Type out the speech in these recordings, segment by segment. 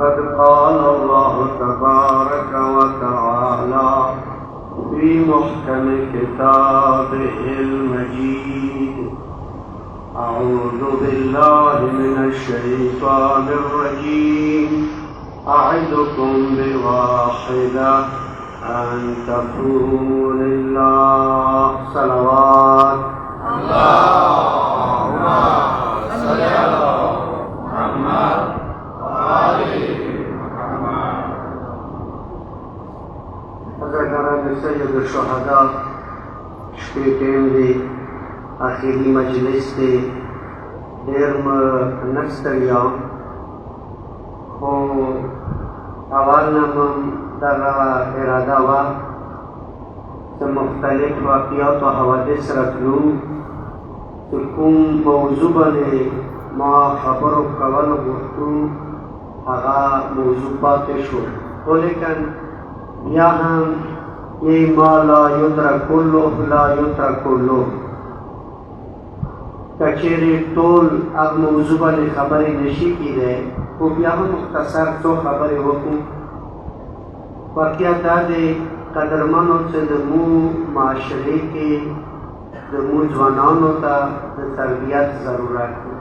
فقد قال الله تبارك وتعالى في محكم كتابه المجيد: أعوذ بالله من الشيطان الرجيم. أعدكم بواحدة أن تقوموا لله. صلوات اللهم صل على محمد وآل محمد. حضرت سید الشهداء شپیتیم دی آخری مجلس دی ډېر نه ستړیا خو اول نه دغه اراده وه چې مختلف واقعات او حوادث راتلو چې کوم موضوع باندې ما خبرو کول غوښتو هغه موضوع پاتې شو، خو لیکن بیا هم یې ما لا یدرک کله لا یترک کله. که چیرې ټول هغه موضوع باندې خبرې نشي کېدی خو بیا هم مختصر څو خبرې وکړو. واقعیت دا دی قدرمنو چې زموږ معاشرې کې زموږ ځوانانو ته د تربیت ضرورت دی.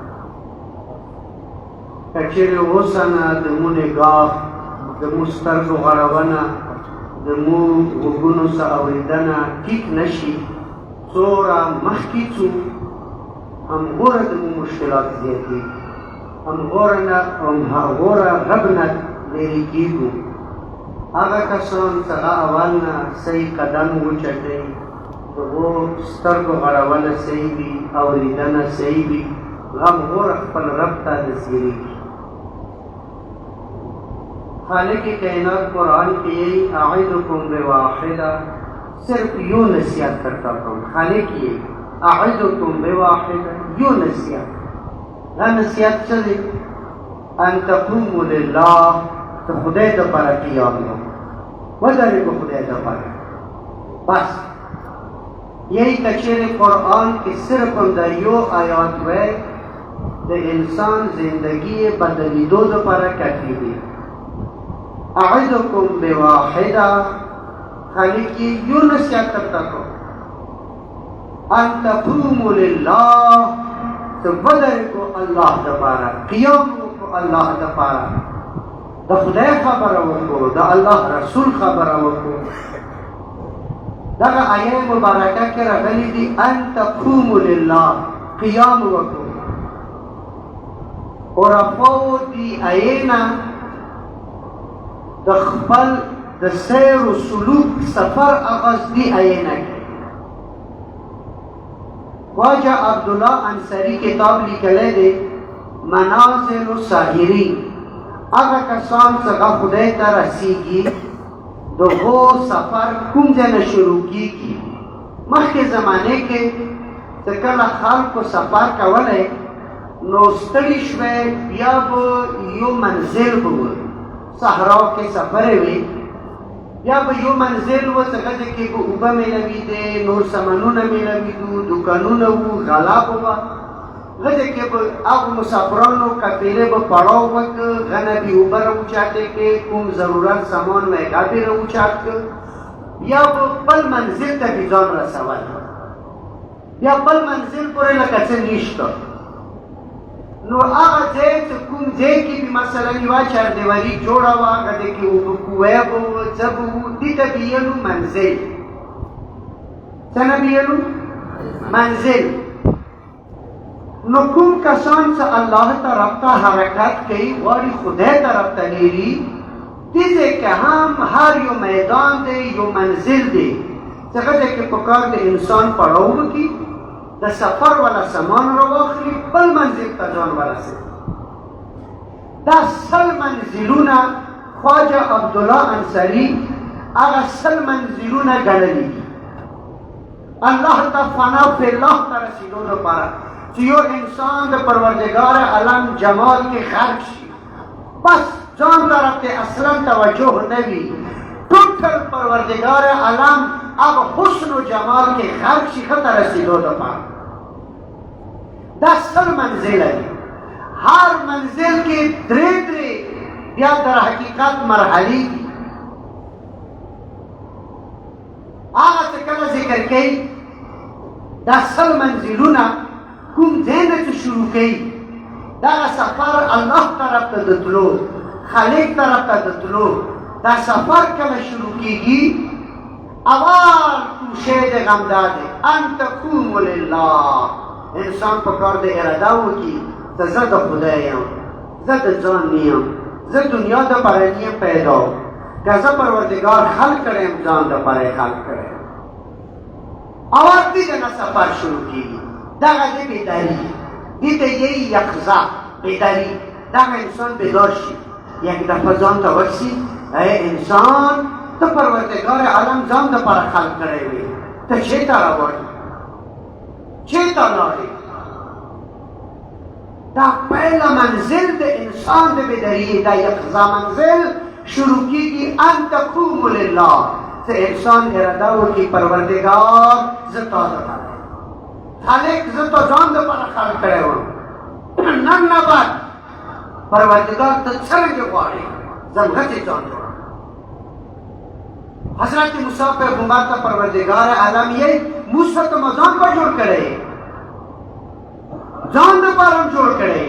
که چیرې اوسه نه زموږ نګاه، زموږ سترګو غړونه، زموږ غوږونو څخه اورېدنه ټیک نشي، څومره مخکې ځو همغوره زموږ مشکلات زیاتېږي، همغوره رب نه لرې کېږو. هغه کسان چې هغه اول نه صحیح قدم وچتوي، د هغو سترګو غړونه صحیح وي، اورېدنه صحیح وي، هغه همغوره خپل رب ته نصیریږي. خالق کائنات قرآن کې یہی اعدکم بواحدہ، صرف یوں نصیحت کرتا ہوں. خالق یہ اعدکم بواحدہ، یوں نصیحت. دا نصیحت څه دی؟ ان تقوموا لله، ته خدای دپاره قیام وکړه، ودرېږه خدای دپاره. بس یہی که چیرې قرآن کې صرف هم دا یو آیات وی د انسان زندگی بدلیدو دپاره کافي دی. اعدکم بواحدہ، خالق یہ یوں نصیحت کرتا کو ان تقوموا للہ، تو بدر کو اللہ دپارا، قیام کو اللہ دپارا، دا خدای خبر وکو، دا اللہ رسول خبر وکو. دا آیه مبارکه کې راغلی دی ان تقوموا للہ، قیام وکو. اور افو دی آیه د خپل د سیر و سلوک سفر اغاز دی آیه نه کوي. خواجه عبدالله انصاری کتاب لیکلی دی منازل السائرین، هغه کسان څخه خدای ته رسیږي د هغو سفر کوم ځای نه شروع کېږي. مخکې زمانې کې چې کله خلکو سفر کولی نو ستړي شوی بیا به یو منزل به و، صحرا کې سفرې وي، یا به یو منزل و چې هغه کې به اوبه میلوېدې، نور سامانونه میلوېدو، دوکانونه وو، غلا به وه. هغه کې به هغو مسافرانو قافلې به پړاو وکړه، هغه نه به اوبه راوچاټې کړې، کوم ضرورت سامان و هغه به راوچاټ کړه، بیا به بل منزل ته به ځان رسول، بیا بل منزل پورې لکه څه نشته. نو هغه ځای چې کوم ځای کې به مثلا یوه چاردیواري جوړه وه، هغه دی کې اوبه کوی به وه، څه به وو، دې ته به ویلو منزل. څه نه به ویلو؟ منزل. نو کوم کسان چې الله طرف ته حرکت کوي، غواړي خدای طرف ته لیري، دې ځای کې هم هر یو میدان دی، یو منزل دی چې هغه ځای کې پکار د انسان پړاو وکړي، د سفر والا سامان راواخلي، بل منزل ته ځان ورسوي. دا 100 منزلونه خواجه عبدالله انصاري هغه 100 منزلونه ګڼلي دي الله ته فنا فی الله ته رسېدو دپاره، چې یو انسان د پروردګار عالم جمال کې غرق شي، بس ځان طرف ته اصلا توجه نه وي، ټوټل پروردګار عالم هغه حسن و جمال کې غرق شي، ښه ته رسېدو دپاره. دا 100 منزله دي، هر منزل کې درې بیا در حقیقت مرحلې دي. هغه څه کله ذکر کوي دا 100 منزلونه کوم ځای نه چې شروع کوي دغه سفر الله طرف ته د تلو خالق طرف ته د تلو دا سفر کله شروع کېږي اول کوشش د غم دا دی ان تقوم لله. انسان په کار د اراده وکړي ته زه د خدای یم، زه د ځان نه یم، زه دنیا دپاره نه یم پیدا که زه پروردګار خلق کړی یم ځان دپاره یې خلق کړی یم. اول دې نه سفر شروع کېږي دغه دی بیداري دې ته یې یقظه بیداري. دغه انسان بیدار شي یک دفعه ځان ته ورسي ای انسان ته پروردګار عالم ځان دپاره خلق کړی وي ته چېرته روان چېرته لاړې. دا پهله منزل د انسان د بیداري دا یقظه منزل شروع کېږي ان تقوم لله. ته انسان اراده وکړي پروردګار زه تا دپاره خالق زه تا ځان دپاره خلق کړی وم نن نه بعد پروردګار ته څرنګه غواړې زه همغسې ځان جوړم. حضرت موسی پیغمبر ته پروردګار عالم یې موسی ته ما ځان په جوړ کړی ځان دپاره هم جوړ کړی.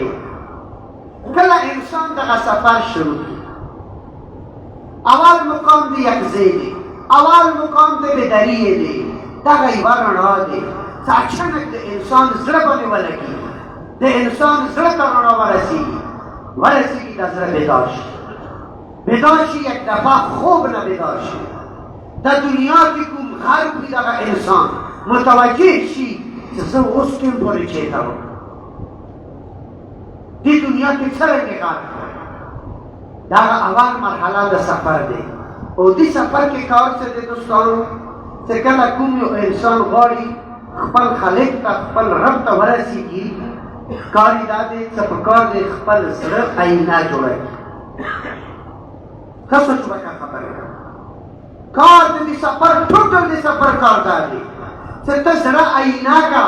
کله انسان دغه سفر شروع کړي اول مقام د یقظې دی اول مقام د بیداري دی دغه یوه رڼا دی چې اچانک د انسان زړه باندې ولګي د انسان زړه ته رڼا ورسېږي دا زړه بیدار شي بیدار شي یک دفعه خوب نه بیدار شي د دنیا کې کوم غرب وي دغه انسان متوجه شي چې زه اوس ټیم پورې چېرته وم دې دنیا کې څرنګه کار کوي. دغه اول مرحله د سفر دی او دې سفر کې کار څه دی دوستانو چې کله کوم یو انسان غواړي خپل خالق ته خپل رب ته ورسېږي کار یې دا دی چې په کار دی خپل زړه آینه جوړوي. ښه سوچ وکړه خبره کار د دې سفر ټوټل د سفر کار دا دی چې ته زړه آینه کا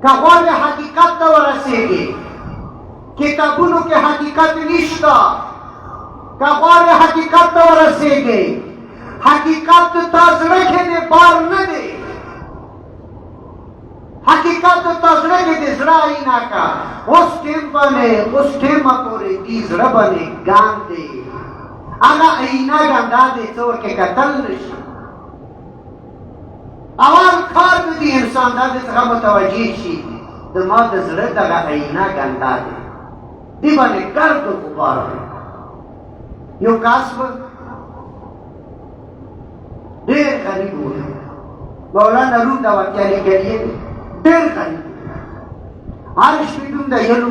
که غواړې حقیقت ته ورسېږي کتابونو کې حقیقت نشته که غواړې حقیقت ته ورسېږي حقیقت تا زړه کې دی بار نه دی حقیقت تا زړه کې دی زړه آینه کا اوس ټیم باندې اوس ټیمه پورې دې زړه باندې ګام دی هغه آینه ګنده دی څه ورکې کتل نشي. اول کار د دې انسان دا دی څخه متوجه شي د ما د زړه دغه آینه ګنده دی دې باندې ګرد و غبار دی. یو کس به ډېر غریب و مولانا روم دا واقعه لیکلې ډېر غریب هر شپې دوم د یلو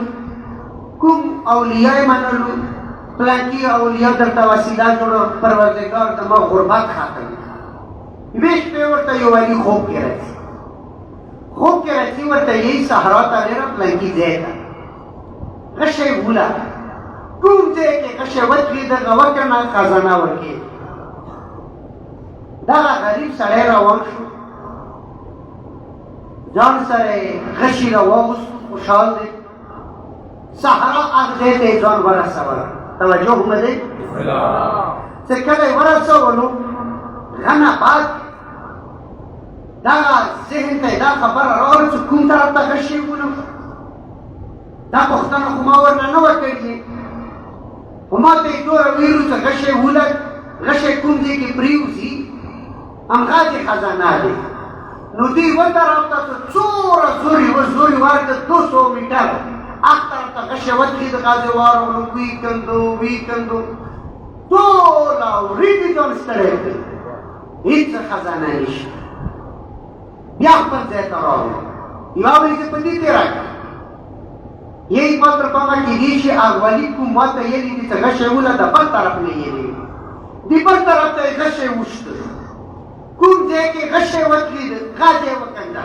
کوم اولیاء یې منلو پلانکي اولیاء درته وسیله جوړه پروردګار د ما غربت ختم یوې شپې ورته یو والي خوب کې راځي ورته یې صحرا ته ډېره پلانکي ځای ته غشی بوله کوم ځای کې غشی وتلي دغه وکنه خزانه ورکړي. دغه غریب سړی روان شو ځان سره یې غشي راواغوست خوشحال دی صحرا هغه ځای ته یې ځان ورسوله توجه مه دی چې کله یې ورسولو غنه بعد دغه ذهن ته یې دا خبره راغله چې کوم طرف ته غشي ولم دا پوښتنه خو ما ورنه نه وه کړې خو ما ته یې دومره ویلو چې غشی ولګ غشی کوم ځای کې پرېوځي همغسې خزانه دی نو دوی یوه طرف ته څومره زور یې ورکړه 200 میټر هغه طرف ته غشی وتلي د غازې واړولو ویکندو ټوله ورېځې ځان ستړی کړي هېڅ خزانه نشته. بیا خپل ځای ته راغلو یوه ورځ په دې تېره کړه یہی پتر پاما کی ریشی آغوالی کو ماتا یلی دیتا غشه اولا دا بل طرف میں یلی دی بل طرف تا غشه وشت کم دے کے غشه وطلی دا غازے وکندا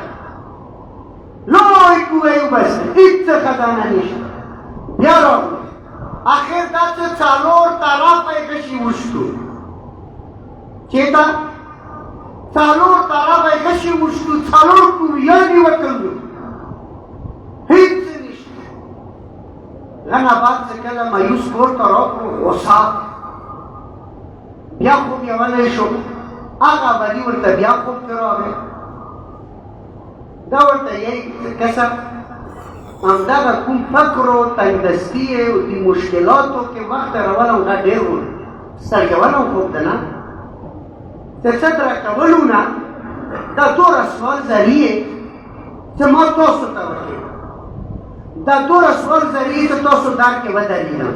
لوئی کوئیو بس ایتا خزانہ نیشت بیارو آخر دا چه چالور طرف پا غشی وشتو چیتا چالور طرف پا غشی وشتو چالور کوئیانی وکندو غنا بعد څه کله مایوس پورته راکړو غوسه بیا خوب یې ولی شو هغه ولي ورته بیا خوب کې راغی دا ورته یې کسب همدغه کوم فکر و تنګدستي او د مشکلاتو کې وخت راول هغه ډېر و سترګول هم خوب ده نه د څه راکولو نه دا دوره سوال ذریعې چې ما تاسو ته وکړې دا دوره سوال ذریعې چې تاسو دار کې ودرېږم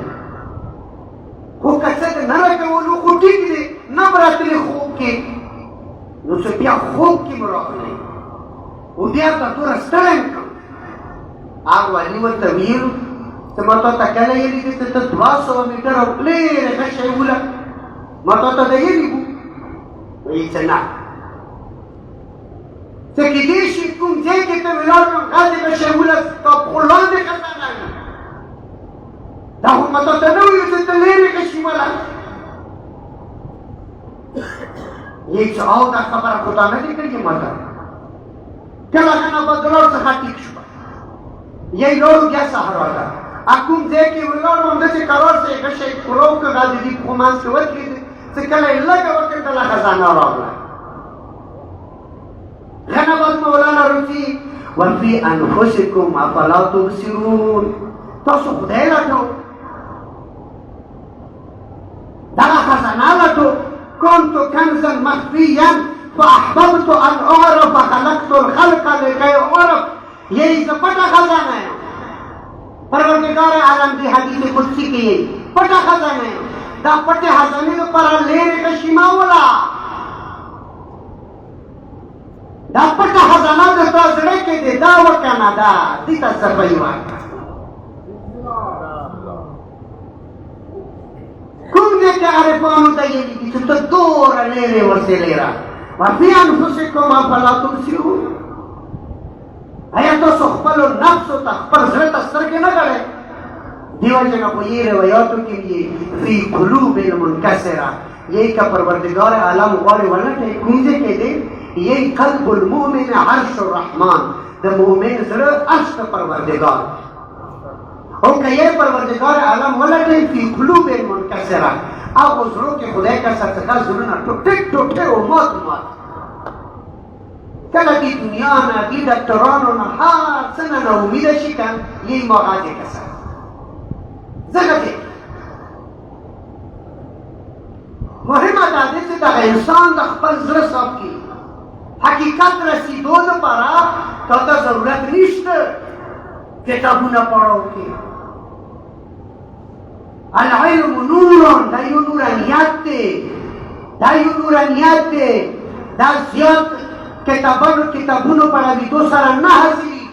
خو که څه نه راکولو خو ټیک دی نه به راتلې خوب کې نو چې بیا خوب کې به راغلی خو بیا به دوره ستړی م کړم هغه والي ورته ویلو چې ما تا ته کله ویلي دي چې ته 200 میټره لرې ښه شی وله ما تا ته ویلي وو وایي چې نه چې کېدای شي کوم ځای کې ته ولاړ کړم غازې به شی وله ستا پښو لاندې خطرناک دا خو ما تا ته نه ویلو چې ته لرې ښه شي وله یې چې او دا خبره خو تا نه دي کړې ما ته کله کله به د لار څخه ټیک شوه یې لوړو بیا سهار راته کوم ځای کې ولاړ وم داسې قرار سه یې ښه شی پلو که غازې دي پښو منځ کې ودرېد چې کله یې لږه وکتله خزانه راغله غنه بعد مولانا روسي وفي انفسكم افلا تبصرون تاسو خدای لټو دغه خزانه لټو كنت كنزا مخفيا فاحببت ان اعرف خلقت الخلق لكي اعرف یہی سے پٹا خزانہ ہے پروردگار عالم دی حدیث قدسی کی یہی پٹا خزانہ ہے دا پٹے خزانے پر لینے کا شیما ولا دا پٹا خزانہ دے تو زڑے کے دے دا وکانا دا دیتا صفائی واقع کم دے کے عرفانو دا یہ دی تو دور لینے ورسے لے رہا وفی انفسکم افلا تبصرون آیا تاسو خپل نفس ته خپل زړه ته سترګې نه کړئ دیو جن کو یہ روایاتو کے لیے فی قلوب المنکسرہ یہی کا پروردگار عالم غور ولټه کومځه کې دی یہی قلب المؤمن عرش الرحمن د مؤمن زړه عرش پروردگار او کہ یہ پروردگار عالم ولټه فی قلوب المنکسرہ او زړه کې خدای کا ستکا زړه ټوټه ټوټه او موت کله دی دنیا نه دی ډاکټرانو نه هر څه نه ناامیده شي که یې مغازې کسه ځکه چې مهمه دا ده چې دغه انسان د خپل زړه صاف کړي حقیقت رسیدو لپاره تا ته ضرورت نشته کتابونه پړاو کې العلم نور دا یو نورانیت دی دا زیات کتابونو پڑھاویدو سره نه حاصلېږي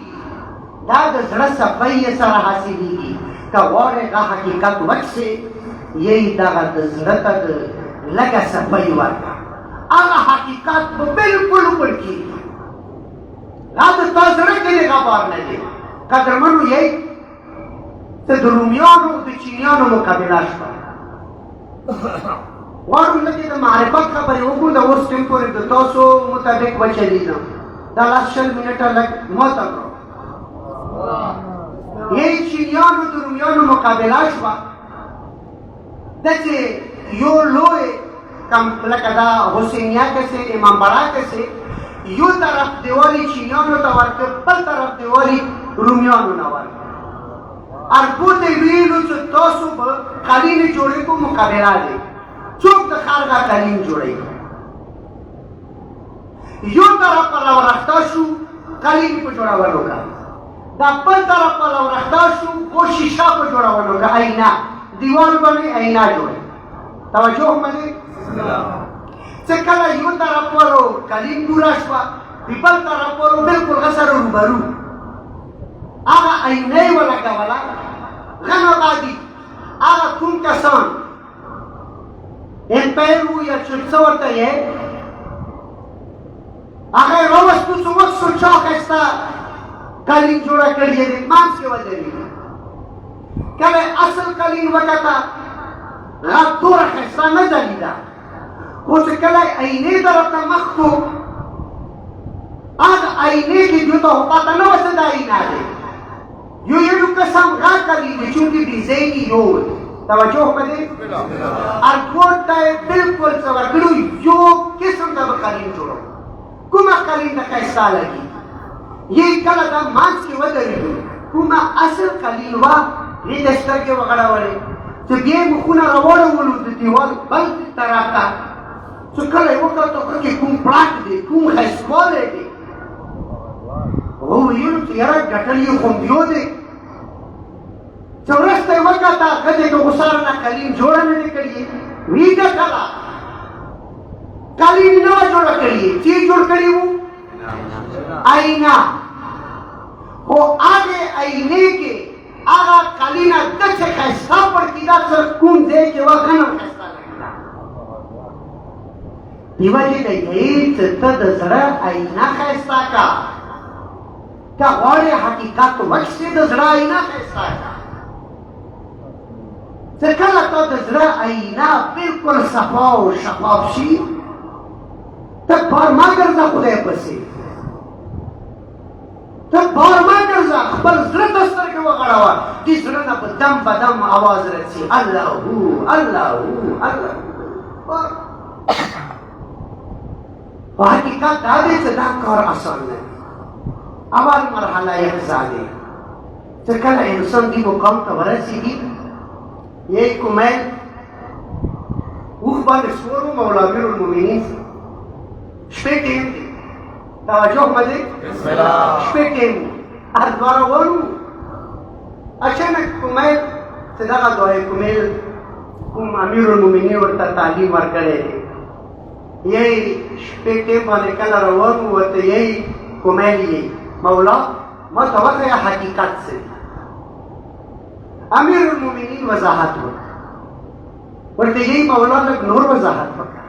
دا د زړه صفایي سره حاصلېږي که غواړې هغه حقیقت وڅښې یې دغه د زړه ته د لږه صفایي ورکړه هغه حقیقت به بلکل وپړکېږي دا د تا زړه کې د غبار نه دی قدرمنو یې چې د رومیانو د چینیانو مقابله شوه غواړم لکه د معرفت خبرې وکړو د اوس ټیم پورې د تاسو مطابق وچلیږم دا لاس 20 منټه لږ ماته کړو یې چینیانو د رومیانو مقابله شوه داسې یو لوی لکه دا حسینیه کسې امام باړه کسې یو طرف دیوالي چینیانو ته ورکړ بل طرف دیوالي رومیانو نه ورکړ اربو ته ویلو چې تاسو به قالینې جوړې کو مقابله دی څوک د خارګه قالین جوړوي یو طرف پر راورخته شو قالین په جوړولو کا دا بل طرف پر راورخته شو او شیشه په جوړولو کا آینه دیوال باندې آینه جوړي توجه باندې چې کله یو طرف پر قالین پورا شو بل طرف پر بالکل غسر روبرو هغه آینه ولګولا غنو باندې هغه کوم کسان امپایر وو یا څه ورته یې هغه راوستو څو وخت چا ښایسته قالین جوړه کړې ده مانځ کې ودرېږي کله اصل قالین وکته هغه دوره ښایسته نه ځلېده خو چې کله آینې طرف ته مخ کړو هغه آینې کې دوی ته پته نه وه چې دا آینه دی یو قسم غا کلی دی چونکی ډیزاین یو توجه وکړئ ارکوټ ته بالکل څه ورکړو یو قسم د قالین جوړو کومه قالین د ښایسته لګي یې کله د مانځ کې ودرېدو کومه اصل قالین وه یې د سترګې وغړولې چې بیا یې مخونه راوړولو د دیوال بل طرف ته چې کله یې وکتل پکې کوم پړاټ دی کوم ښایستوالی دی وویلو چې یاره ګټل یې خوندیو دی چې وروسته یې وکته ښځې د غوسار نه قالین جوړه نه دی کړې ویې ګټله قالین نه وه جوړه کړې چې جوړ کړي وو آئینه خو هغې آئینې کې هغه قالینه داسې ښایسته پړکېده چې کوم ځای کې وه غنم ښایسته لګېده دې وجې د یې چې ته د زړه آئینه ښایسته که که غواړې حقیقت وکړې د زړه آئینه ښایسته که چې کله ته د زړه آئینه بلکل صفا او شفاف شي ته بار مه ګرځه خدای پسې ته بار مه ګرځه خپل زړه ته سترګې وغړوه دې زړه نه په دم په دم اواز رسي الله الله الله په حقیقت دا دی چې دا کار آسان نه دی اول مرحله یقظه دی چې کله انسان دې مقام ته ورسېږي یې کومیل اوښ باندې سپور و مولا امیر المؤمنین شپې ټیم دی توجه مه دی شپې ټیم هر دوه روان وو اچانک کومیل چې دغه دوه کومیل کوم امیر المؤمنین ورته تعلیم ورکړی دی یې شپې ټیم باندې کله روان وو ورته یې کومیل یې مولا ما ته وښیه حقیقت څه امیر المؤمنین وضاحت وکړه ورته یې مولا لږ نور وضاحت وکړه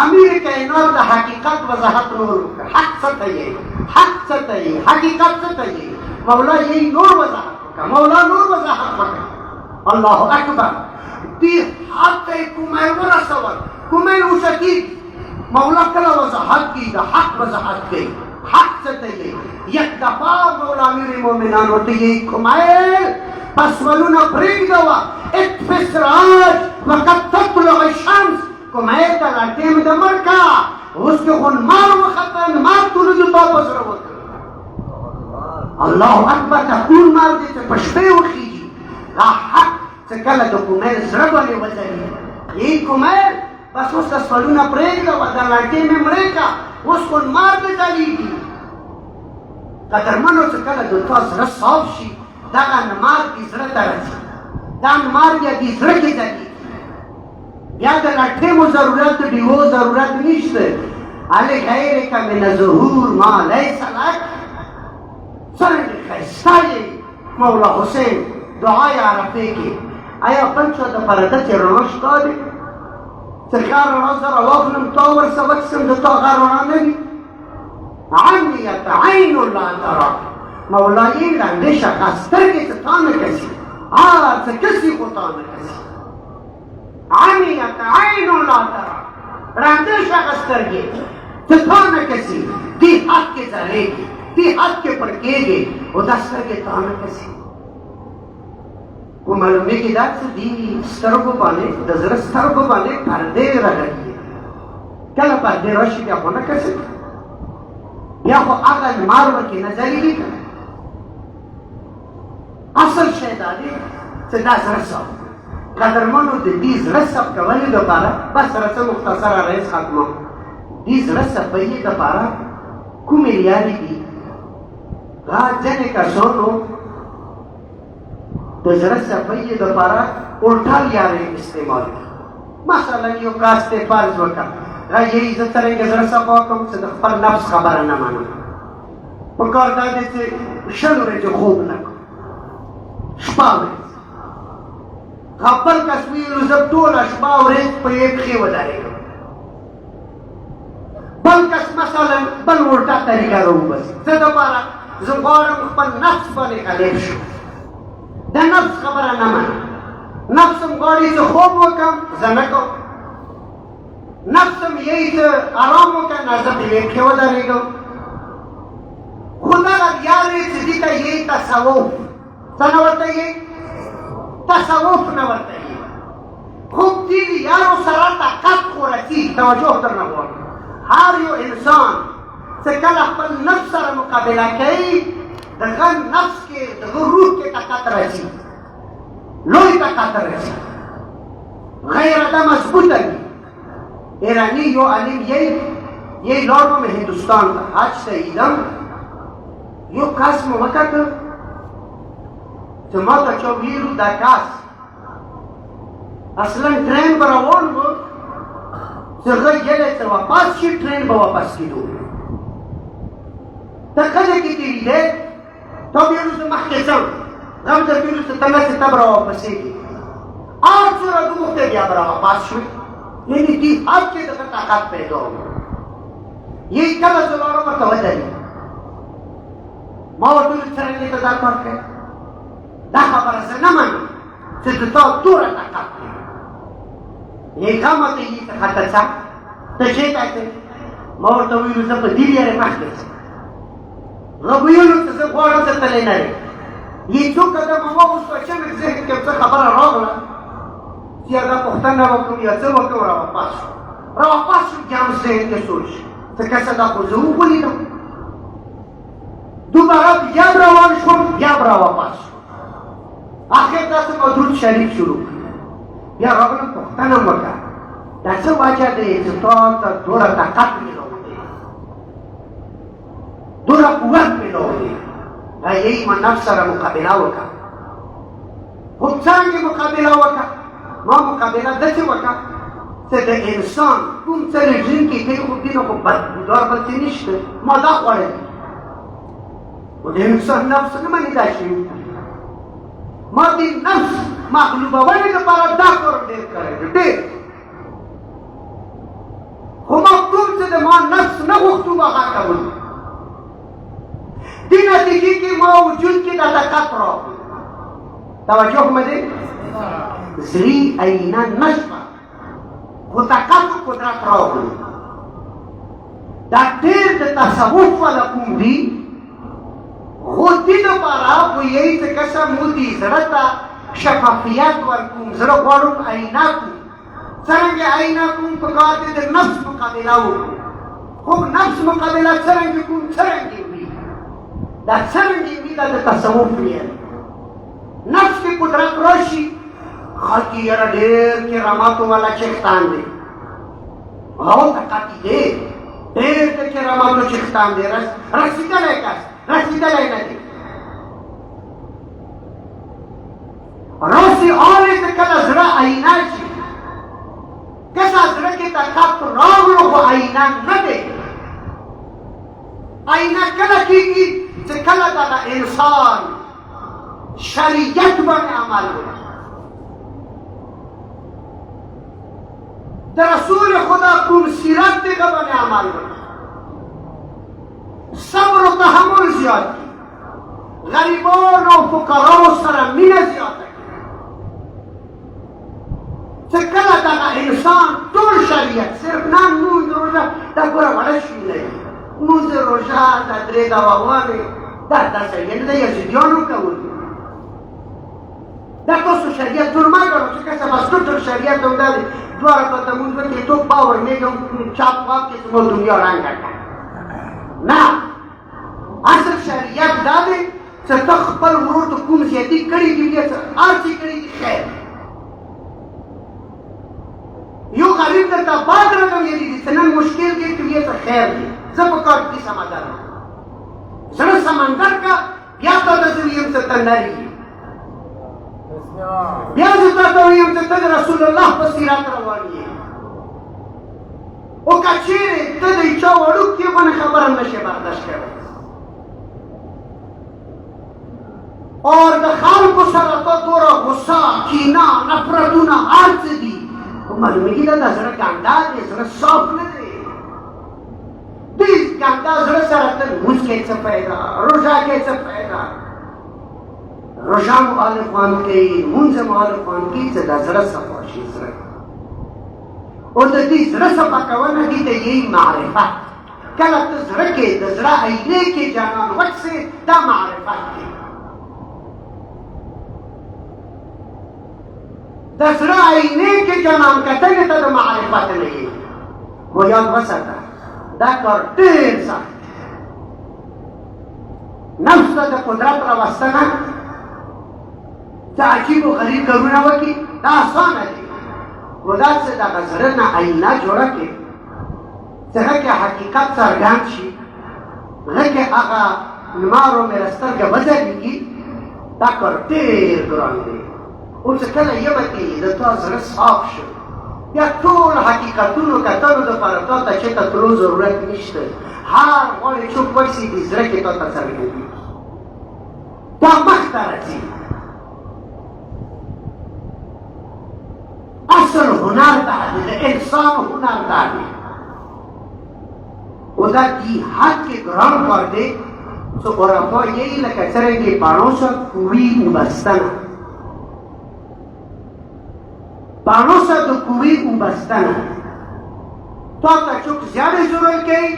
امیر کائنات د حقیقت وضاحت نور وکړه حق څه ته یې حق څه ته یې حقیقت څه ته یې مولا یې نور وضاحت وکړه مولا نور وضاحت وکړه الله اکبر دې حق ته یې کومیل ورسول کومیل اوسه کېږي مولا کله وضاحت کوي د حق وضاحت کوي حق څه ته یې یک دفعه مولا امیر مؤمنان ورته یې کومیل پسولونه پرېږدوه اطفِ السراج وقد تطلع الشمس کومیل ته لټیم د مړ کا اوس کې خو نمار وخته نمار ټولو د تا په زړه وکړه الله اکبر دا کوم مار دی چې په شپې وخېږي دا حق چې کله د کومیل زړه باندې وځلي ای کومیل بس اوس تسولونه پرېږدوه دا لټې مې مړې کا اوس خو نمار دې ځلېږي قدرمنو چې کله د تا زړه صاف شي دغه نمار دې زړه ته راځي دا نمار بیا دې زړه کې ځلېږي بیا د لټېمو ضرورت د ډیوو ضرورت نشته هلې غیرک من ظهور ما لیس لک څرنګه ښایسته یې مولا حسین دعای عرفې کې آیا بل چا دپاره داسې رڼا شته دی چې ښه رڼا سره واخلم تا ورسه وڅښم د تا ښه رڼا نه وي عمیت عین لا ترا مولا یې ړندې شه سترګې چې تا نه کسي هر څه کسي خو تا نه کسي عمیت عین لا ترا ړندې شه سترګې چې تا نه کسي دې حد کې ځلېږي دې حد کې پړکېږي او دا سترګې تا نه کسي و معلومیږي دا څه دي سترګو باندې د زړه سترګو باندې پردې راغلي کله پردې راشي بیا خو نه کسي بیا خو هغه لمر ورکې نه ځلېږي که اصل شی دا دی چې دا زړه صاف قدرمنو د دې زړه صاف کولو دپاره بس رسه مختصره رئیس ختمه دې زړه صفایي دپاره کومې لارې دي هغه ځینې کسانو د زړه صفایي دپاره الټا لارې استعمال کړي مثلا یو کس ته فرض وکړه هغه یې زه څرنګه زړه صفا کړم چې د خپل نفس خبره نه منم پکار دا دی چې شل ورځې خوب نه کړم شپه ورځ خپل کس ویلو زه ټوله شپه ورځ په یې پښې ودرېږم بل کس مثلا بل الټا طریقه راوباسي څه دپاره زه غواړم خپل نفس باندې غالب شم د نفس خبره نه منم نفسم غواړي چې خوب وکړم زه نه کوم نفسم یې چې آرام وکړم نه زه په یې پښې ودرېږم خو دا دغه یارې چې دې ته یې تصوف څه نه ورته یې تصوف نه ورته یې خوب دې یارو سره طاقت خو رسي توجه درنه غواړم هر یو انسان چې کله خپل نفس سره مقابله کوي دغه نفس کې دغه روح کې طاقت راځي لوی طاقت راځي غیرته مضبوطه وي ایرانی یو عالم یې لاړم هندوستان ته حج ته ایدم یو کس مو وکتل چې ما ته چا ویلو دا کس اصلا ټرین به روان و چې هغه یلی ته واپس شي ټرین به واپس کېدو ته کله کې تېرېدی تا ویلو زه مخکې ځم دا به درته ویلو چې ته نسې ته به راواپسېږې هر څومره دومره بیا به راواپس شوې یعنې دې حد کې دغه طاقت پیدا و یې کله زه لاړم ورته ودرېد ما ورته ویل څرنګې ته دا کار کوې دا خبره زه نه منم چې د تا دومره طاقت دی هغه ماته یې څخه ته څه ته چېرته ځې ما ورته ویلو زه په دې لارې مخکې ځم هغه ویلو چې زه غواړم ته تللی نه یم یې څو قدمه واوښتو اچانک ذهن کې څه خبره راغله چې هغه پوښتنه وکړم یا څه وکړم راواپس شو بیا هم ذهن کې سوچ څه کسه دا خو زه ولیدم دوباره بیا هم روان شوم بیا هم راواپس شوم آخر داسې ما درود شریف شروع کړ بیا راغلم پوښتنه مې وکړه دا څه وجه دی چې تا ته دومره طاقت میلاوی دی دومره قوت میلاوی دی دا یې ما نفس سره مقابله وکړه خو څرنګې مقابله وکړه ما مقابله داسې وکړه چې د انسان کوم څه رژیم کې کوي خو دې نه خو بدبودار بل څه نشته ما دا خوړلی خو د انسان نفس نه منې دا شي ما دې نفس مغلوبولو لپاره دا کار ډېر کړی دی ډېر خو ما کوم څه د ما نفس نه غوښتو هغه کول دې نتیجې کې ما وجود کې دا طاقت راغی توجه مې دی زری عینه نشوه خو طاقت و قدرت راغلی دا ډېر د تصوف والا کوم دي خو دې دپاره پوهیږئ چې قسم ودي زړه ته شفافیت ورکوم زړه غواړم عینه کوم څرنګه عینه کوم پکار دی د نفس مقابله وکړو خو نفس مقابله څرنګه کوم څرنګه وي دا څرنګه وي دا د تصوف ویل نفس کې قدرت راشي خلک یې یاره ډېر کراماتو والا چښتان دی او طاقت دی ډېر د کراماتو چښتان دی رسېدلی کس رسېدلی نه دی راسي آلې ته کله زړه عینه شي کله زړه کې طاقت راغلو خو عینه نه دی عینه کله کېږي چې کله دغه انسان شریعت باندې عمل وکړي د رسول خدا کوم سیرت دی هغه باندې عمل وکړي صبر و تحمل زیات کړي غریبانو او فقراو سره مینه زیاته کړي چې کله دغه انسان ټول شریعت صرف نه لمونځ روژه دا ګوره وړه شي نه وي لمونځ روژه دا درې دواګانې دا داسې یې نه دی یزیدیانو کول دا تاسو شریعت ټول ما ګڼو چې کسه بس ټول شریعت همدا دی دوه رکعته لمونځ وکړې تو باور میږم چاپ واپ کې زموږ دنیا ړنګه کړه نه اصل شریعت دا دی چې ته خپل ورور ته کوم زیاتي کړي دي هر څه کړي دي خیر یو غریب درته باد راته ویلي دي چې نن مشکل دی که ته خیر دی زه په کار کې سمندر زړه سمندر کا بیا تا ته زه ویم چې ته نر یې بیا زه تا ته ویم چې ته د رسول الله په سیرت روان یې او که چیرې ته د چا وړوکي باندې خبره نشې برداشت کولی اور د خلکو سره ته دومره غصه کینه نفرتونه هر څه دي معلومیږي دا د زړه ګنډا دی زړه صاف نه دی دې ګنډا زړه سره ته لمونځ کې څه پیدا روژه کې څه پیدا روژه مخالفان کوي لمونځ مخالفان کوي چې د زړه صفا شي زړه او د دې زړه صفا کول دي ته یې معرفت کله ته زړه کې د زړه آینې کې جانان وچ سي دا معرفت دی د زړه آینې کې جانان کتلې ته د معرفت نه یې خو یاد وساته دا کار ډېر سخت نفس ته د قدرت راوستنه څه عجیب و غریب کارونه وکړي دا اسانه دي خو داسې دغه زړه نه آینه جوړه کړي چې هغه کې حقیقت څرګند شي هغه کې هغه لمر و میره سترګه وځلېږي دا کار ډېر ګران دی اوس کله یوه کې د تا زړه صاف شو بیا ټول حقیقتونو کتلو دپاره تا ته چېرته تلو ضرورت نشته هر غواړې چوپ ورسي د زړه کې تا ته څرګندېږي دا مخته راځي اصل هنر دا دی د انسان هنر دا دی و دا دی حد کې ګران کار دی څه عرفا یې لکه څرنګې پاڼو سره کوي وبستنه پاڼو سره د کوي وبستنه تا ته چوک زیادې ضرورت کوي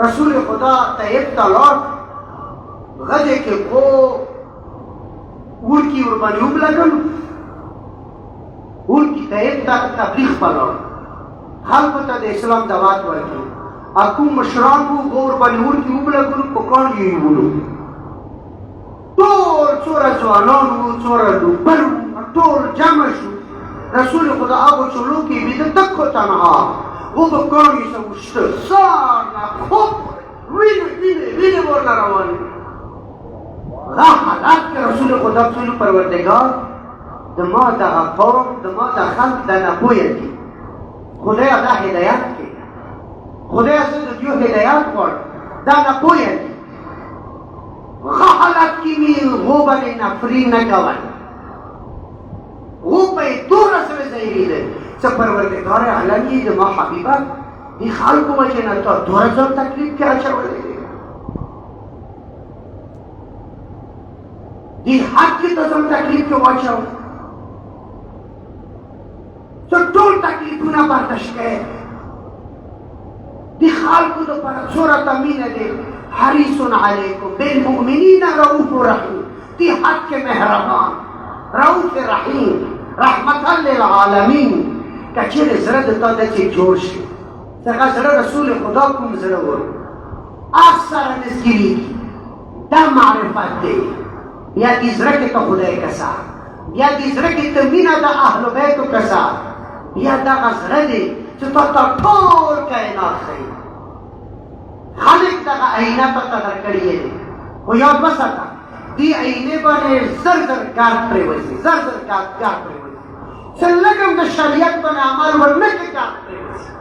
رسول خدا طیب ته لاړ غځې کې خو وړکي ورباندې وبلګل وړکي طیب ته تبلیغ په لاړ خلکو ته د اسلام دعوت ورکړي کوم مشران وو غور باندې ورکي وبلګل په کاڼ یې ونیولو ټول څومره ځوانان وو څومره ډوبر وو ټول جمع شو رسول خدا هغو چلو کې بیده تک و تنها و به کاڼ یې څه وشته سار نه خوب وینې ورنه روانې هغه حالات کې رسول خدا ټول پروردګار د ما دغه قوم د ما د خلق دا نپویه دي خدایه دا هدایت کې خدایه زه د دیو هدایت غواړم دا نپویه دي هغه حالت کې مې هغو باندې نفرین نه کول هغو به یې دومره سره ځایېدل څه پروردګار عالم یې زما حبیبه دې خلکو وجې نه تا دومره ځان تکلیف کې اچولی دی دې حد کې ته ځان تکلیف کې واچوه څه ټول تکلیفونه برداشت کوې دې خلکو دپاره څومره ته مینه دی حریص علیکم بالمؤمنین رؤوف رحیم دې حد کې مهربان رؤوف رحیم رحمتا للعالمین که چېرې زړه د تا داسې جوړ شي څنګه زړه رسول خدا کوم زړه و هغه سره نزدېږي دا معرفت دی بیا دې زړه کې ته خدای کسا بیا دې زړه کې ته مینه د اهلو بیتو کسا بیا دغه زړه دی چې تا ته ټول کائنات ښیي خالق دغه آینه تا ته درکړې دی خو یاد وساته دې آینې باندې زر زر کار پرېوځي زر زر کار پرېوځي چې لږ هم د شریعت باندې عمل ورنه کړي کار پرېوځي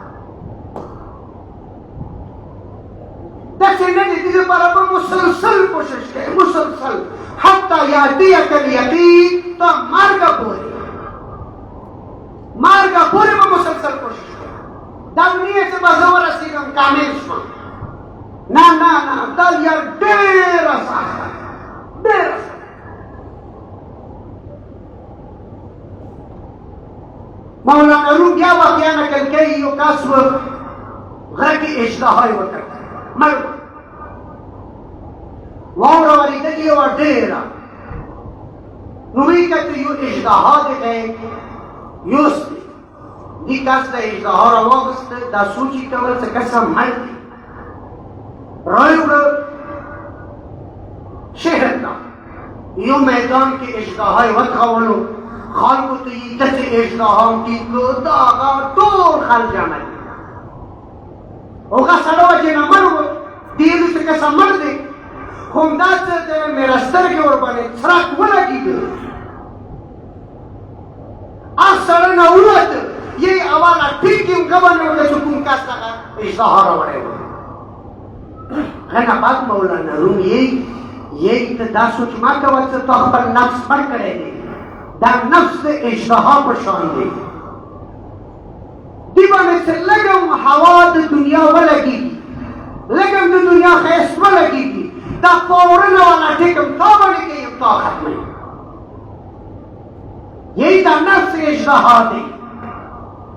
داسې نه دی دې لپاره به مسلسل کوشش کوې مسلسل حتی یاتیک الیقین تا مرګه پورې به مسلسل کوشش کوې دا نیه چې به زه ورسېږم کامل شوم نه دا یار ډېره سخته ډېره سخته مولانا روم بیا واقعا نقل کوي یو کس و غره کې اشتها یې وکړه مړ واوره ورېدلې وه ډېره نو ویې کتل یو اشتها دی دی یوست دی دې کس د اشتها راواغسته دا سوچ یې کول چې کسه مړ دی رایوړه شهر ته یو میدان کې اشتها یې وتښولو خلکو ته یې داسې اشتها ټینګ کړو د هغه ټول خلک جمع دي هغه سړی وه چې نه مړ و دې ویلو چې کسه مړ دی خو همداسې د میره سترګې ورباندې څرک ولګېده هغه سړی نه ووته یې اوله ټینګ یې خبر نه وکړه چې کوم کس هغه اشتها راوړی و هغه بعد مولانا روم یې ته دا سوچ مه کوه چې تا خپل نفس مړ کړی دی دا نفس د اشتها په شان دی دې باندې چې لږ هم هوا د دنیا ولګېږي لږ هم د دنیا ښایست ولګېږي دا فورنه والا ټیکم تا باندې کوي او تا ختموي یہی دا نفس اشتها دی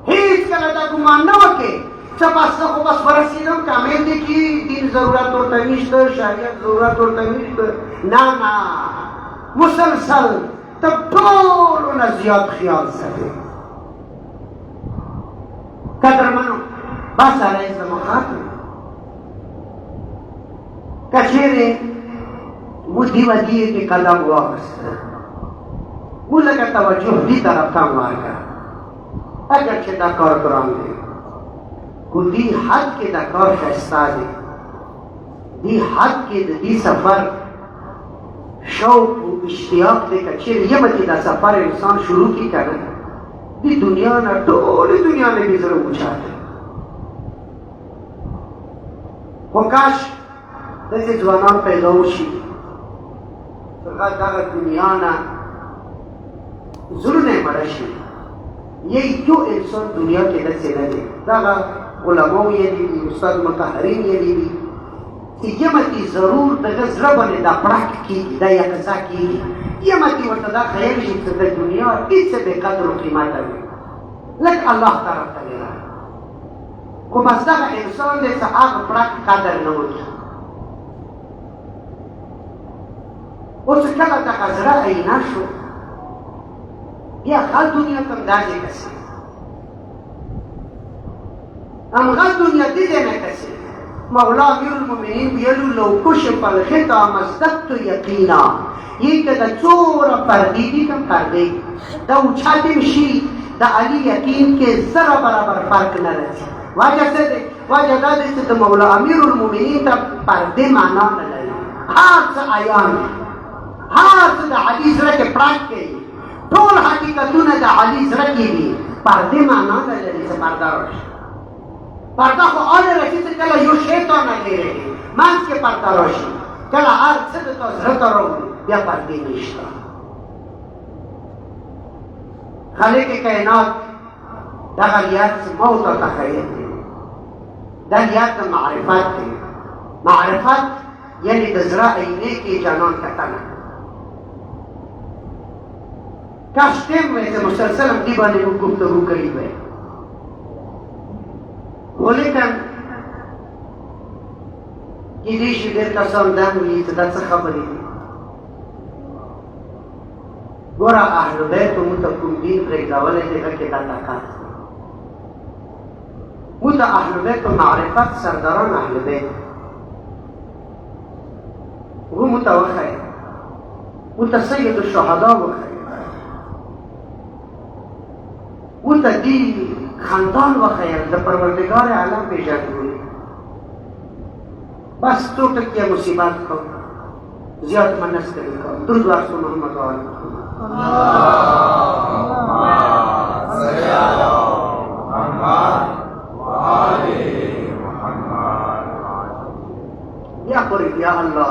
هیڅکله دا ګمان نه وکړې چې څه بس زه خو بس ورسېدم کامل دی کې دین ضرورت ورته نشته شریعت ضرورت ورته نشته نه نه مسلسل ته ټولو نه زیات خیال ساتي قدرمنو بس علیه زمخاتو که چیرې موږ دې ودیې کې قدم واخیسته موږ لکه توجه دې طرف ته ورکړه اگر چې دا کار ګران دی خو دې حد کې دا کار ښایسته دی دې حد کې د دې سفر شوق و اشتیاق دی که چیرې یمه چې دا سفر انسان شروع کړي که نه د دنیا نه ټولې دنیا نه بې زړه اوچا دی خو کاش داسې ځوانان پیدا وشي هغه دغه دنیا نه زړونه یې مړه شي یو انسان دنیا کې داسې نه دی دغه علماو یې دي استاد مطهرین یې دي چې یمتي ضرور دغه زړه باندې دا پړک کېږي دا یقظه کېږي یمتي ورته دا خیال شي چې د دنیا هېڅ بې قدر و قیمته وي لږ الله طرف ته ویله خو بس دغه انسان دی چې هغه پړک قدر نه وکړي اوس کله دغه زړه اینا شو بیا هر دنیا ته همداسې کسي همغه دنیا دې ځای نه کسي مولا امیر المؤمنین ویلو لو کشف الخطا ما ازددت یقینا یہ که دا څومره پردې دي که پردې دا اوچتې شي د علي یقین کې ذره برابر فرق نه راځي وجه څه دی وجه دا دی چې د مولا امیر المؤمنین ته پردې معنا نه لري هر څه عیان دي هر څه د علي زړه کې پړک کوي ټول حقیقتونه د علي زړه کې دي پردې معنا نه لري چې پرده راشي پرده خو آله راشي چې کله یو شی تا نه لري منځ کې پرده راشي کله هر څه د تا زړه ته راوړي بیا پردې نشته خالق کائنات دغه لیات موت او تخیل دی دا لیات د معرفت دی معرفت یعنی د زړه عینې کې جانان کتنه کاش ټیم وی چې مسلسل هم دې باندې موږ گفتگو کړې وی خو لیکن کیدای شي ډېر کسان دا وایي چې دا څه خبرې دي ګوره اهل بیتو موږ ته کوم دین پرېږدولی دی هغه کې دا طاقت دی موږ ته اهل بیتو معرفت سرداران اهل بیت هغه موږ ته وښیه موږ ته سید الشهدا وښیه موږ ته دې خاندان وښیه د پروردګار عالم پېژندلو بس څو ټکیه مصیبت کو زیات منس کوي کو درود وارسو محمد وعلی یا قریب یا اللہ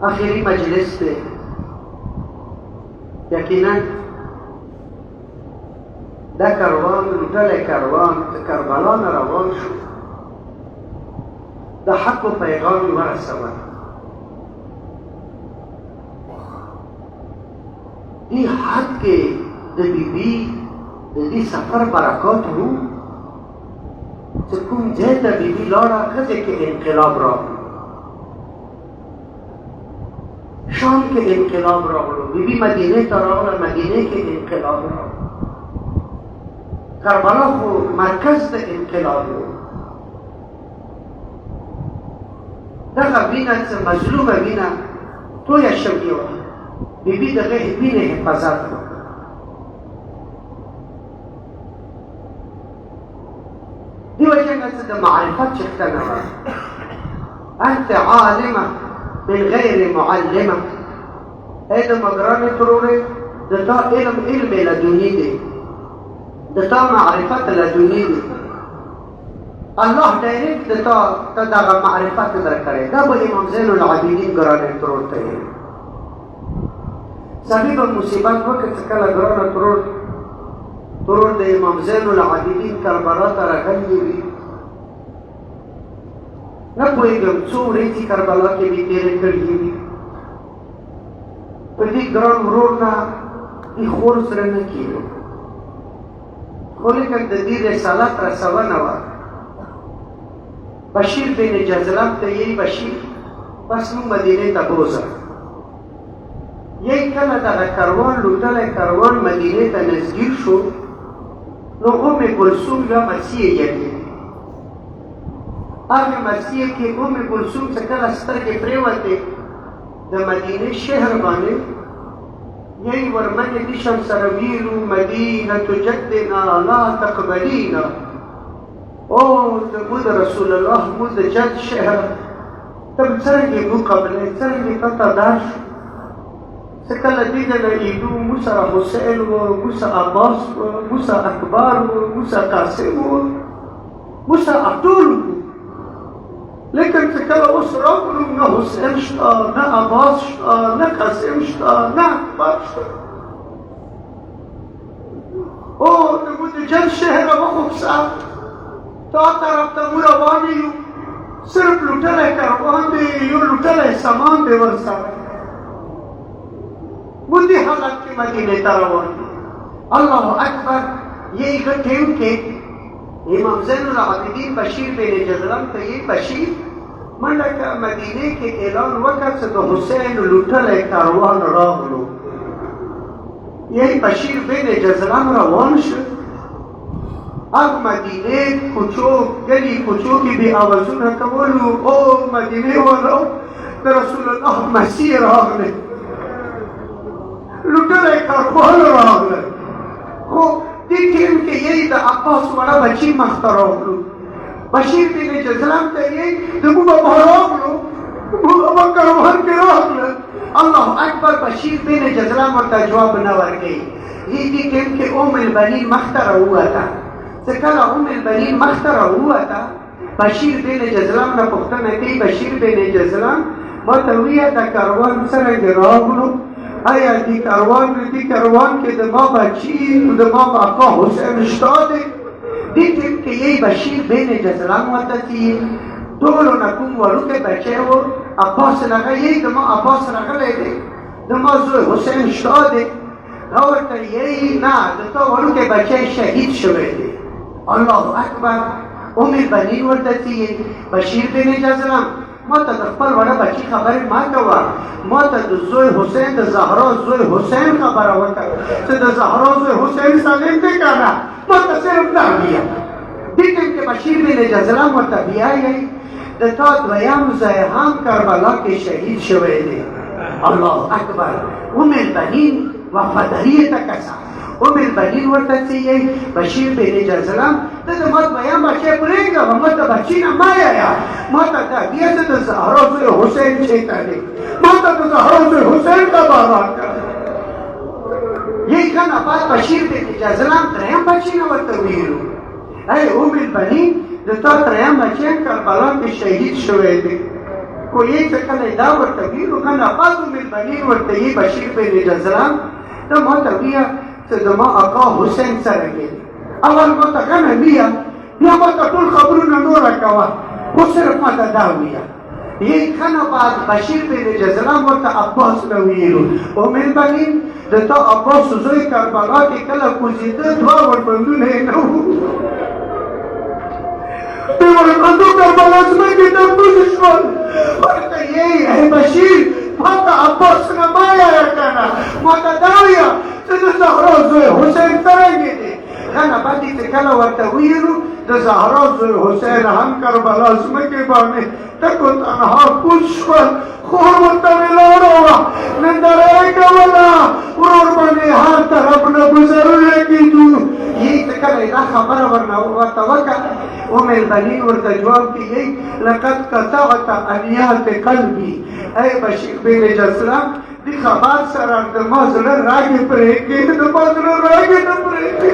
آخری مجلس پہ یقیناً دا کاروان ډله کاروان د کربلا نه روان شو د حق و پیغام یې ورسوه دې حد کې د بیبي د دې سفر برکات وو چې کوم ځای ته بیبي لاړه ښځې کې انقلاب راغلو شام کې انقلاب راغلو بیبي مدینې ته راغله مدینې کې انقلاب راغلو کربلا خو مرکز د انقلاب و دغه وینه چې مظلومه وینه تویه شوې وه بیبي د هغې وینې حفاظت وکړ دې وجه نه چې د معرفت چښتنه وه انت عالمه من غیر معلمه ای د مګرانې ترورې د تا علم لدني دی د تا معرفت لدني دی الله ډایرکټ د تا دغه معرفت درکړی دا به امام زین العابدین ګرانې ترور ته یې سړي به مصیبت وکړ چې کله ګرانه ترور د امام زین العابدین کربلا ته راغلی وي نه پوهېږم څو ورځې کربلا کې مې تېرې کړې وي په دې ګران ورور نه دې خور سره نه کېږو خو لیکن د دې رسالت رسونه وه. بشیر بن جزلم ته یې بشیر بس مونږ مدینې ته بوځه. یې کله دغه کاروان لوټلی کاروان مدینې ته نزدیک شو نو ام کلثوم یوه مسیح یې هغې مسیح کې ام کلثوم څه کله سترګې پرېوتې د مدینې شهر باندې یې ورمنې دي شم سره ویلو مدینة جدنا لا تقبلینا او زموږ د رسول الله زموږ د جد شهر ته به څرنګې وقبلې څرنګې ته ته دار شو. څه کله دې نه ایدو موږ سره حسین و موږ سره عباس و موږ سره اکبر و موږ سره قاسم و موږ سره ټول وو. لیکن چې کله اوس راغلو نه حسین شته نه عباس شته نه قاسم شته نه اکبر شته. او زموږ د جد شهر وخوبسه تا طرف ته مو روان یو صرف لوټلی کاروان دی یو لوټلی سامان دی ورسره. مو دې حالت کې مدینې ته روان دي. الله اکبر. یې ښه ټیم کې امام زین العابدین بشیر بن جزلم ته یې بشیر منډه کړه مدینې کې اعلان وکړ چې د حسین لوټلی کاروان راغلو. یې بشیر بن جزلم روان شو. اب مدینه کوچو گلی کوچو کی بھی آوازونه کولو او مدینه والو د رسول الله مسیح راغله لوټلی کاروان راغله. خو دې ټیم کې یې د عباس وړه بچي مخته راغلو. بشیر بن جزلم ته یې د موږ به راغلو موږ به کاروان کې راغله. الله اکبر. بشیر بن جزلم ورته جواب نه ورکوي. دې ټیم کې ام البنین مخته راووته. چې کله ام البنین مخته راووته بشیر بن جزلم نه پوښتنه کوي. بشیر بن جزلم ما ته وویه د کاروان څرنګې راغلو آیا دې کاروان کې د ما بچي د ما اکا حسین شته دی؟ دې ټیم کې یې بشیر بن جزلم ورته چې ټولو نه کوم وړوکی بچی و عباس هغه یې د ما عباس راغلی دی د ما زوی حسین شته دی. دا ورته یې نه د تا وړوکی بچی شهید شوی دی. الله اکبر. ام البنین ورته چې بشیر بن جزلم ما ته د خپل وړه بچي خبرې مه کوه. ما ته د زوی حسین د زهرا زوی حسین خبره وکړه چې د زهرا زوی حسین سالم دی که نه. ما ته صرف دا ویه. دې ټیم کې بشیر بن جزلم ورته بیایي د تا دویم ځای هم کربلا کې شهید شوی دی. الله اکبر. ام البنین وفاداري ته کسه. ام البنین ورته چې بشیر بن جزلم ته د ما دویم بچی پرېږده ما ته بچي نه مه یایه. ما ته دا بیا چې د زهرا زوی حسین چېرته دی ما ته د زهرا زوی حسین خبر راکړه. یې ښه نه بعد بشیر بن جزلم دریم بچي نه ورته ویلو ای ام البنین د تا دریم بچی کربلا کې شهید شوی دی. خو یې چې کله دا ورته ویلو ښه نه بعد ام البنین ورته یې بشیر بن جزلم ته ما ته ویه چې زما اکا حسین څرنګې دی. اول ما ته ښه نه ویه بیا ما ته ټول خبرونه نوره کوه خو صرف ما ته دا ویه. یې ښه نه بعد بشیر بن جزلم ورته عباس نه ویلو ام البنین د تا عباس زوی کربلا کې کله کوزېده دوه وربندونه یې نه وو. د وربندو کربلا ځمکې ته کوز شول. ورته یې ای بشیر ما ته عباس نه مه یایه که نه ما ته دا ویه چې د زهرا زوی حسین څرنګې دی. ښه نه بعد یې چې کله ورته ویلو د زهرا زوی حسین هم کربلا ځمکې باندې تک و تنها کوز شول. خور ورته ولاړه وه ننداره یې کوله ورور باندې هر طرف نه ګزرونه کېدو. یې چې کله دا خبره ورته وکړه ام البنین ورته جواب کوي لقد قطعت انیات قلبي ای بشیر بن جزلم دې خبر سره د ما زړه راګې پرېږدي د ما زړه راګې نه پرېږدي.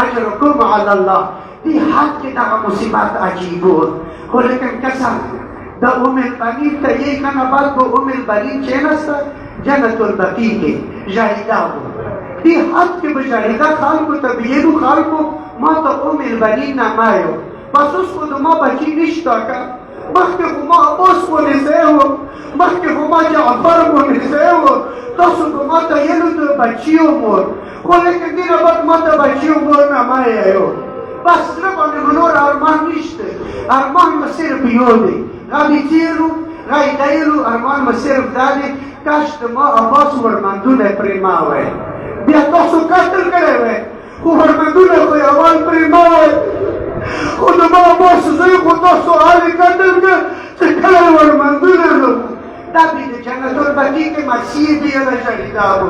اجرکم علی الله. دې حد کې دغه مصیبت عجیب و. خو لیکن قسم د ام البنین ته یې ښه نه بعد به ام البنین کېناسته جنت البقیع کې ژړېده و. دې حد کې به ژړېده خلکو ته ویلو خلکو ما ته ام البنین نه مایو بس اوس خو د ما بچي نشته که مخکې خو ما عباس ونیسی و مخکې خو ما جعفر ونیسی و تاسو به ما ته ویلو د بچی مور خو لیکن دینه بعد ما ته بچی مور نه ما یایو بس زړه باندې نور ارمان نشته ارمان مې صرف یو دی غابي تیرو غای دایلو ارمان مې صرف دا دی کاش د ما عباس ورمندونه پرې ما وای بیا تاسو قتل کړی وای خو ورمندونه خو اول پرې ما وای خو د ما عباس زوی خو تاسو هغې قتل کړ چې کله ورمندونه نو دا بې د جنت البقیع کې مسیح بیله شهیدانو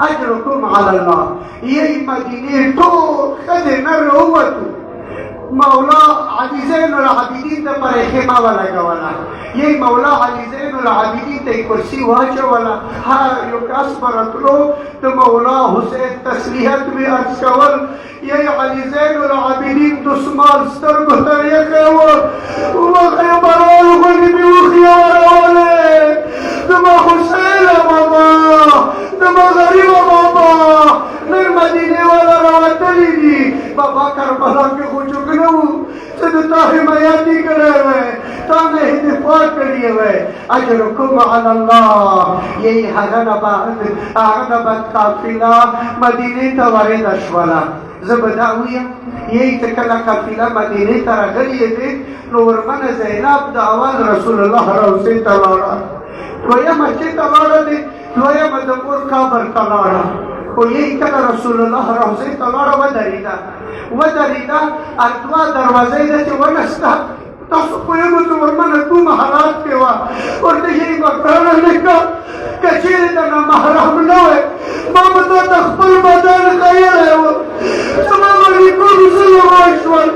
اجرکم علی الله یی مدینې ټول ښځې نر ووتو مولا علي زين العابدين ته پر خیمه ولګوله یی مولا علي زين العابدين ته کرسي واچوله هر یو کس به راتلو د مولا حسین تسلیحت مې عرض کول یی علي زين العابدين دسمال سترګو ته یې و وخې برال غونې مې وخې ورولې زما حسینه بابا زما غریبه بابا نن مدینې والا راوتلي دي بابا کربلا کې خو چوک نه و چې د تا حمایت یې کړی وی تا نه دفاع کړې وی اجرکم علی الله یی هغه نه بعد قافله مدینې ته وارده شوله زه به دا ویم یی چې کله قافله مدینې ته راغلې دي نو ورمنه زینب د اول رسول الله روضې ته لاړه دویمه چې ته لاړه دي دویمه د مور قبر ته لاړه خو یی کله رسول الله روضې ته لاړه ودرېده دوه دروازې ده چې ونسته تاسو پوهېږو چې ورمنه کومه حالات کې وه ورته یی به ګرانه لیکه که چېرې د نامحرم نه وی ما به تا ته خپل بدن ښیلی و زما به لیکونو ظلم وشول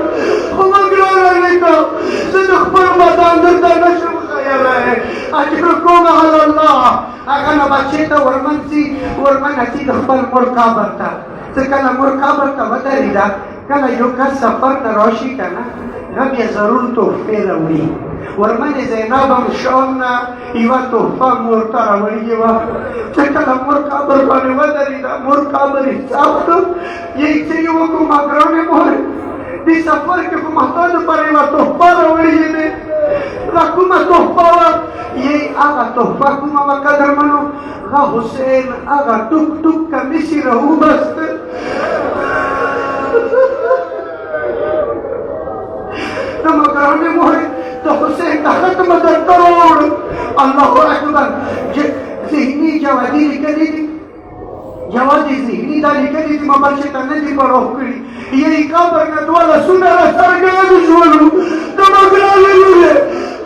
خو ما ګرانه لیکه زه د خپل بدن درته نشم ښیلی اجرکم علی الله هغه نه به چېرته ورمنه ځي د خپل مور قبر ته څه کله مور قبر ته ودرېده کله یو کس سفر ته راشي که نه نه بیا ضرور تحفې راوړي ورمنې زینب هم شام نه یوه تحفه مور ته راوړې وه چې کله مور قبر باندې ودرېده مور قبر حساب کړ یی څه یې وکړو ما ګرانې مورې دې سفر کې خو ما تا دپاره یوه تحفه راوړې دی دا کومه تحفه وه یی هغه تحفه کومه وه قدرمنو هغه حسین هغه ټوک ټوک کمیس یې راوبسته زما ګرانې مورې د حسین د ختمه درته راوړم الله اکبر ذهني جوادي لیکلي دي جوادي ذهني دا لیکلي دي ما بل شي ته نه دي پروف کړي یی قبر نه دوه لاسونه راڅرګند شولو زما ګرانې لورې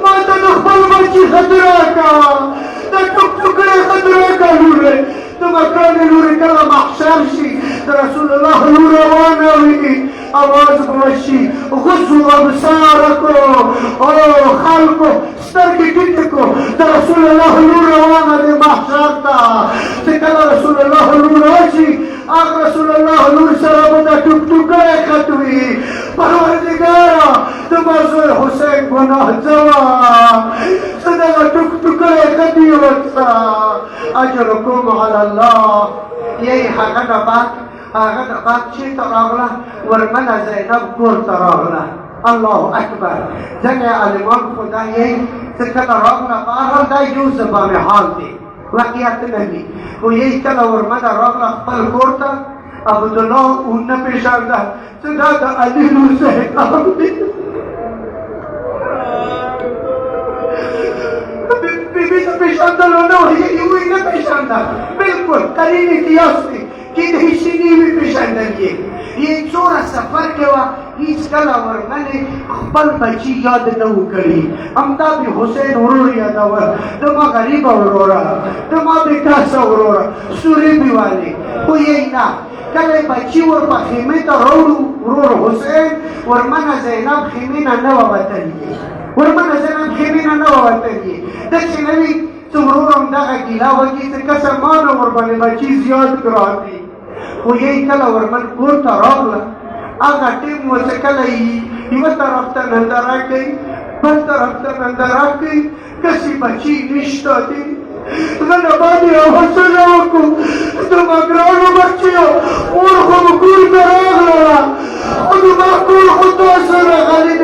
ما ته د خپل بچي خط راکړه د ټوک ټوکړې خط راکړه لورې زما ګرانې لورې کله محشر شي د رسول الله لور روانه وي आवाज بوشي غضوا ابصاركم او خلقو سترګې ټیټې کو د رسول الله لور روانه دی محشر ته چې کله رسول الله لور راشي هغه رسول الله لور سره به دا ټوک ټوکړی خط وي پروردګاره زما زوی حسین ګناه ځوه څه دغه ټوک ټوکړی خط یې ورڅه اجرکم علی الله یی هغه نه بعد چېرته راغله ورمنه زینب کور ته راغله الله اکبر ځینې عالمان خو دا یی چې کله راغله بهرحال دا یو زبانې حال دی واقعیت نه وي خو یی کله ورمنه راغله خپل کور ته عبدالله ونه پېژانده چې دا د علي لور زینب دی بیبي ته پېژندلو نه وه یې نه پېژانده بلکل قلیل قیاس دی کې د هیڅ نه وي پېژندل یې څومره سفر کې وه هیڅ کله ورمنې خپل بچي یاد نه و کړي همدا بې حسین ورور یادول زما غریبه وروره زما بېکاسه وروره سورې بېوالې خو یې نه کله بچي ور په خیمې ته راوړو ورور حسین ورمنه زینب خیمې نه نه وه وتلې ورمنه زینب خیمې نه نه وه وتلې داسې نه وي چې ورور هم دغه ګیله وکړي چې کسه ما نه ورباندې بچي زیات ګران دي خو یې کله ورمن کور ته راغله هغه ټیم و چې کله یوه طرف ته ننداره کوي بل طرف ته ننداره کوي کسې بچي نشته دي زه نه باندې حوصله وکړو زما ګرانو بچیو مور خو مو کور ته راغله خو زما کور خو تاسو راغلي